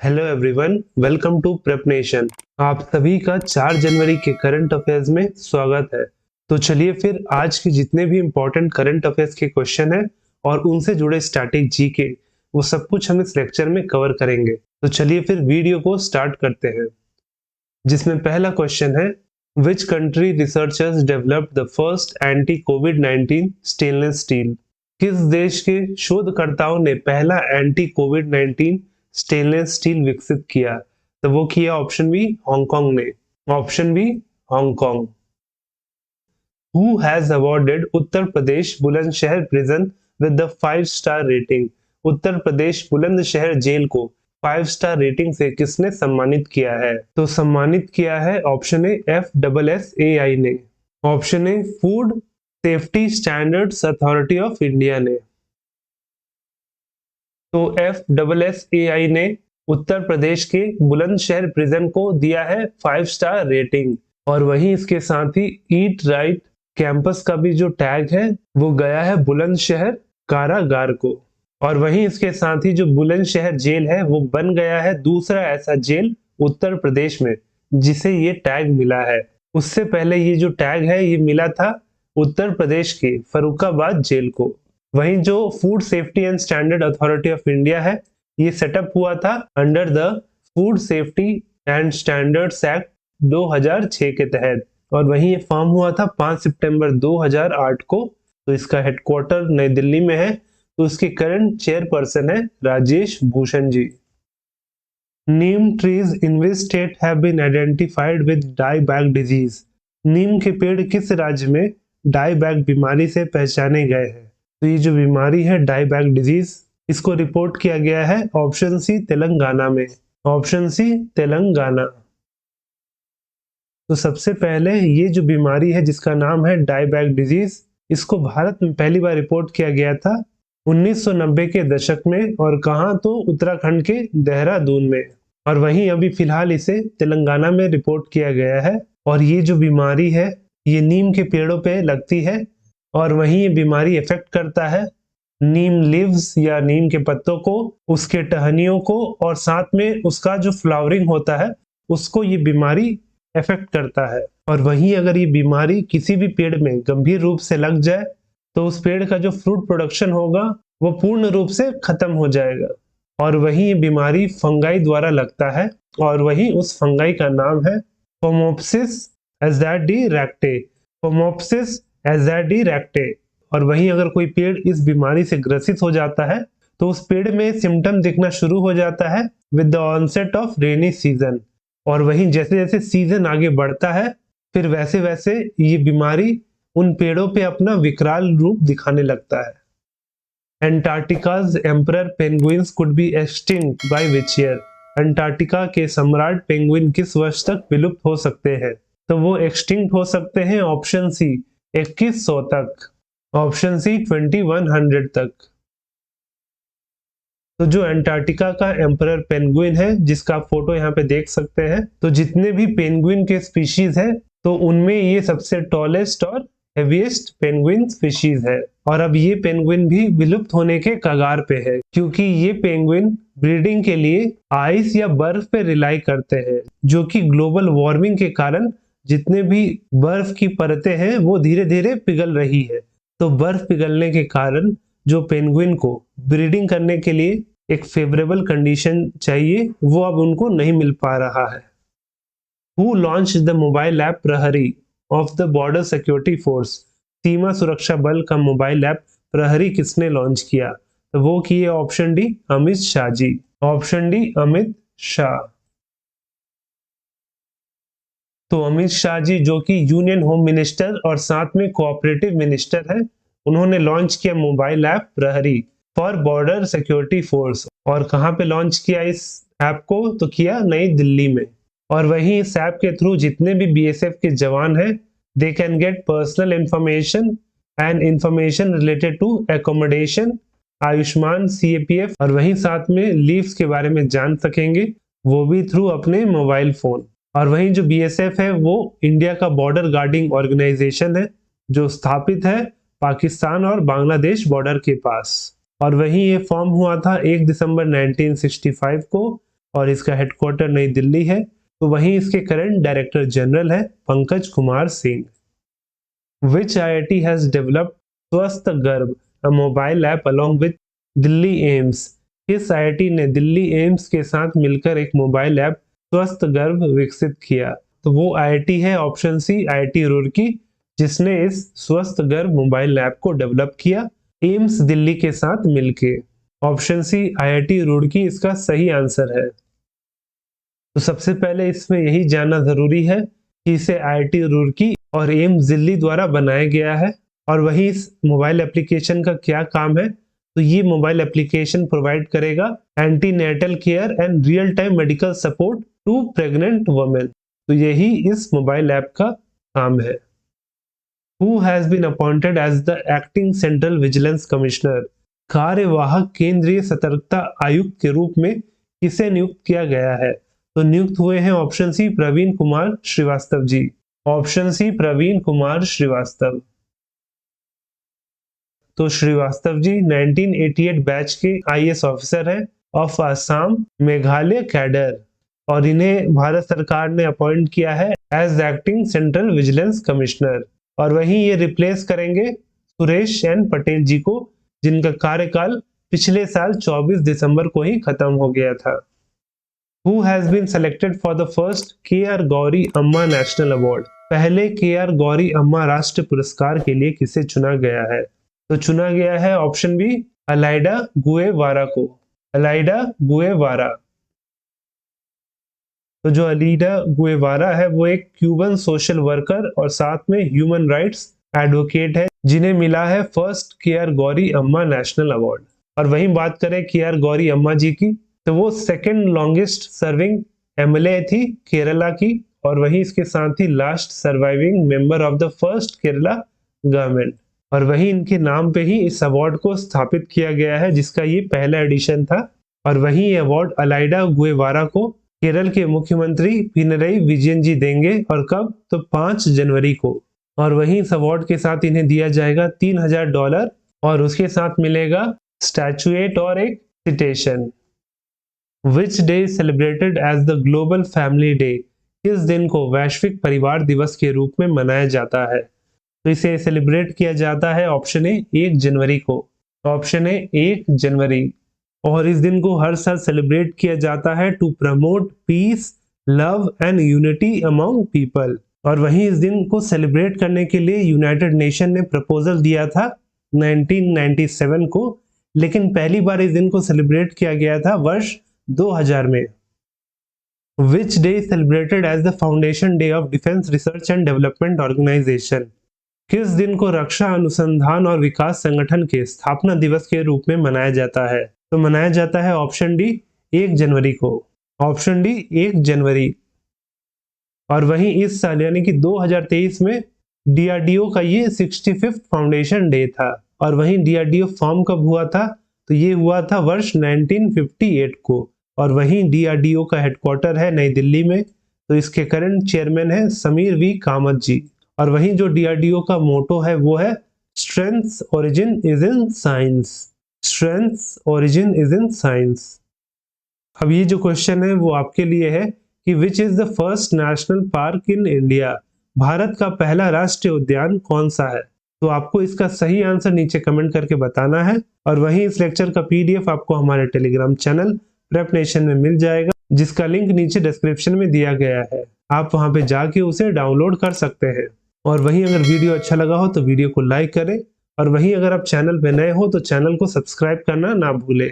Hello everyone, welcome to prep nation. आप सभी का 4 जनवरी के करंट अफेयर्स में स्वागत है। तो चलिए फिर आज के जितने भी इम्पोर्टेंट करंट अफेयर्स के क्वेश्चन हैं और उनसे जुड़े स्टैटिक जीके, वो सब कुछ हम इस लेक्चर में कवर करेंगे। तो चलिए फिर वीडियो को स्टार्ट करते हैं, जिसमें पहला क्वेश्चन है, which country researchers developed the first anti covid stainless steel? किस देश के शोधकर्ताओं ने पहला एंटी कोविड-19 स्टेनलेस स्टील विकसित किया? तो वो किया ऑप्शन बी हांगकांग ने। Option B Hong Kong. Who has awarded Uttar Pradesh Bulandshahr prison with the 5 star rating? Uttar Pradesh Bulandshahr jail को 5 स्टार रेटिंग से किसने सम्मानित किया है? तो सम्मानित किया है ऑप्शन ए FSSAI ने। Option A food safety standards authority of India ने। तो FSSAI ने उत्तर प्रदेश के बुलंदशहर प्रिजन को दिया है 5 स्टार रेटिंग। और वहीं इसके साथ ही ईट राइट कैंपस का भी जो टैग है वो गया है बुलंदशहर कारागार को। और वहीं इसके साथ ही जो बुलंदशहर जेल है वो बन गया है दूसरा ऐसा जेल उत्तर प्रदेश में जिसे ये टैग मिला है। उससे पहले ये जो टैग है ये मिला था उत्तर प्रदेश के फर्रुखाबाद जेल को। वहीं जो food safety and standard authority of India है ये सेटअप हुआ था under the food safety and standards act 2006 के तहत। और वहीं ये फॉर्म हुआ था 5 सितंबर 2008 को। तो इसका हेडक्वार्टर नई दिल्ली में है। तो इसके करंट चेयरपर्सन है Rajesh Bhushan ji. Neem trees in which state have been identified with dieback disease? नीम के पेड़ किस राज्य में डाईबैक बीमारी से पहचाने गए हैं? तो ये जो बीमारी है डाईबैक डिजीज, इसको रिपोर्ट किया गया है ऑप्शन सी तेलंगाना में। Option C Telangana. तो सबसे पहले ये जो बीमारी है जिसका नाम है डाईबैक डिजीज, इसको भारत में पहली बार रिपोर्ट किया गया था 1990 के दशक में। और कहाँ? तो उत्तराखंड के देहरादून में। और वहीं अभी फिलहाल इसे तेलंगाना में रिपोर्ट किया गया है। और ये जो बीमारी है ये नीम के पेड़ों पे लगती है। और वहीं ये बीमारी इफेक्ट करता है नीम लीव्स या नीम के पत्तों को, उसके टहनियों को, और साथ में उसका जो फ्लावरिंग होता है उसको ये बीमारी इफेक्ट करता है। और वहीं अगर ये बीमारी किसी भी पेड़ में गंभीर रूप से लग जाए तो उस पेड़ का जो फ्रूट प्रोडक्शन होगा वो पूर्ण रूप से खत्म हो जाएगा। और वहीं ये बीमारी फंगाई द्वारा लगता है। और वहीं उस फंगाई का नाम है फोमोप्सिस एज़ाडिरेक्टे। फोमोप्सिस एज़ाडिरेक्टे। और वहीं अगर कोई पेड़ इस बीमारी से ग्रसित हो जाता है तो उस पेड़ में सिम्टम दिखना शुरू हो जाता है with the onset of rainy season. और वहीं जैसे जैसे सीजन आगे बढ़ता है फिर वैसे वैसे ये बीमारी उन पेड़ों पे अपना विकराल रूप दिखाने लगता है। Antarctica's emperor penguins could be extinct by which year? Antarctica के सम्राट पेंगुइन किस वर्ष तक विलुप्त हो सकते हैं? तो वो एक्सटिंक्ट हो सकते हैं ऑप्शन सी 2100 तक। ऑप्शन सी 2100 तक। तो जो अंटार्कटिका का एम्परर पेंगुइन है जिसका आप फोटो यहाँ पे देख सकते हैं, तो जितने भी पेंगुइन के स्पीशीज है तो उनमें ये सबसे टॉलेस्ट और हेवीएस्ट पेंगुइन स्पीशीज है। और अब ये पेंगुइन भी विलुप्त होने के कगार पे है क्योंकि ये पेंगुइन ब्रीडिंग के लिए आइस या बर्फ पे रिलाई करते हैं, जो कि ग्लोबल वार्मिंग के कारण जितने भी बर्फ की परतें हैं वो धीरे धीरे पिघल रही है। तो बर्फ पिघलने के कारण जो पेंगुइन को ब्रीडिंग करने के लिए एक फेवरेबल कंडीशन चाहिए वो अब उनको नहीं मिल पा रहा है। Who launched the mobile app Prahari of the border security force? सीमा सुरक्षा बल का मोबाइल ऐप प्रहरी किसने लॉन्च किया? तो वो किए option D Amit Shah ji. Option D Amit Shah. तो अमित शाह जी जो कि यूनियन होम मिनिस्टर और साथ में कोऑपरेटिव मिनिस्टर है, उन्होंने लॉन्च किया मोबाइल ऐप प्रहरी फॉर बॉर्डर सिक्योरिटी फोर्स। और कहाँ पे लॉन्च किया इस ऐप को? तो किया नई दिल्ली में। और वहीं इस ऐप के थ्रू जितने भी बीएसएफ के जवान हैं they can get personal information and information related to accommodation, Ayushman, CAPF, और वहीं साथ में लीव्स के बारे में जान सकेंगे वो भी थ्रू अपने मोबाइल फोन। और वहीं जो बीएसएफ है वो इंडिया का बॉर्डर गार्डिंग ऑर्गेनाइजेशन है जो स्थापित है पाकिस्तान और बांग्लादेश बॉर्डर के पास। और वहीं ये फॉर्म हुआ था 1 दिसंबर 1965 को और इसका हेडक्वार्टर नई दिल्ली है। तो वहीं इसके करंट डायरेक्टर जनरल है Pankaj Kumar Singh. Which IIT has developed स्वस्थ गर्भ a mobile app along with Delhi AIIMS? किस IIT ने दिल्ली एम्स के साथ मिलकर एक मोबाइल ऐप स्वस्थ गर्भ विकसित किया? तो वो IIT है ऑप्शन सी IIT रुड़की, जिसने इस स्वस्थ गर्भ मोबाइल ऐप को डेवलप किया एम्स दिल्ली के साथ मिलके। ऑप्शन सी IIT रुड़की इसका सही आंसर है। तो सबसे पहले इसमें यही जानना जरूरी है कि इसे IIT रुड़की और एम्स दिल्ली द्वारा बनाया गया है। और वही इस मोबाइल एप्लीकेशन का क्या काम है? तो ये मोबाइल एप्लीकेशन प्रोवाइड करेगा antenatal care and real time medical support to pregnant women. तो यही इस मोबाइल ऐप का काम है। Who has been appointed as the acting Central Vigilance Commissioner? कार्यवाहक केंद्रीय सतर्कता आयुक्त के रूप में किसे नियुक्त किया गया है? तो नियुक्त हुए हैं option C Praveen Kumar Srivastava ji. Option C Praveen Kumar Srivastava. तो श्रीवास्तव जी 1988 बैच के IAS ऑफिसर हैं ऑफ आसाम मेघालय कैडर, और इन्हें भारत सरकार ने अपॉइंट किया है as acting central vigilance commissioner. और वहीं ये रिप्लेस करेंगे सुरेश एन पटेल जी को, जिनका कार्यकाल पिछले साल 24 दिसंबर को ही खत्म हो गया था। Who has been selected for the first KR Gauri अम्मा नेशनल अवार्ड? पहले KR गौरी अम्मा राष्ट्रीय पुरस्कार के लिए किसे चुना गया है? तो चुना गया है ऑप्शन बी अलाइडा गुएवारा को। अलाइडा गुएवारा। तो जो अलाइडा गुएवारा है वो एक क्यूबन सोशल वर्कर और साथ में ह्यूमन राइट्स एडवोकेट है, जिन्हें मिला है फर्स्ट KR गौरी अम्मा नेशनल अवार्ड। और वहीं बात करें KR गौरी अम्मा जी की, तो वो सेकेंड लॉन्गेस्ट सर्विंग MLA थी केरला की, और वहीं इसके साथ ही last surviving member of the first Kerala government. और वहीं इनके नाम पे ही इस अवार्ड को स्थापित किया गया है, जिसका ये पहला एडिशन था। और वहीं ये अवार्ड अलाइडा गुएवारा को केरल के मुख्यमंत्री पिनरई विजयन जी देंगे, और कब? तो 5 जनवरी को। और वहीं इस अवार्ड के साथ इन्हें दिया जाएगा $3000 और उसके साथ मिलेगा स्टैचुएट और एक citation. Which day is celebrated as the Global Family Day? किस दिन को वैश्विक परिवार दिवस के रूप में मनाया जाता है? तो इसे सेलिब्रेट किया जाता है ऑप्शन ए 1 जनवरी को। ऑप्शन ए 1 जनवरी। और इस दिन को हर साल सेलिब्रेट किया जाता है to promote peace, love and unity among people. और वहीं इस दिन को सेलिब्रेट करने के लिए यूनाइटेड नेशन ने प्रपोजल दिया था 1997 को, लेकिन पहली बार इस दिन को सेलिब्रेट किया गया था वर्ष 2000 में। Which day is celebrated as the Foundation Day of Defense Research and Development Organization? किस दिन को रक्षा अनुसंधान और विकास संगठन के स्थापना दिवस के रूप में मनाया जाता है? तो मनाया जाता है ऑप्शन डी 1 जनवरी को। ऑप्शन डी 1 जनवरी। और वहीं इस साल यानी कि 2023 में DRDO का ये 65th फाउंडेशन डे था। और वहीं DRDO फॉर्म कब हुआ था? तो ये हुआ था वर्ष 1958 को। और वहीं DRDO का हेडक्वार्टर है नई दिल्ली में। तो इसके करंट चेयरमैन है समीर वी कामत जी। और वहीं जो DRDO का मोटो है वो है strength origin is in science. Strength origin is in science. अब ये जो क्वेश्चन है वो आपके लिए है कि which is the first national park in India? Bharat का पहला राष्ट्रीय उद्यान कौन सा है? तो आपको इसका सही आंसर नीचे कमेंट करके बताना है। और वहीं इस लेक्चर का PDF आपको हमारे टेलीग्राम चैनल प्रेप नेशन में मिल जाएगा, जिसका लिंक नीचे डिस्क्रिप्शन में दिया गया है। आप वहां पे जाके उसे डाउनलोड कर सकते हैं। और वहीं अगर वीडियो अच्छा लगा हो तो वीडियो को लाइक करें, और वहीं अगर आप चैनल पे नए हो तो चैनल को सब्सक्राइब करना ना भूलें।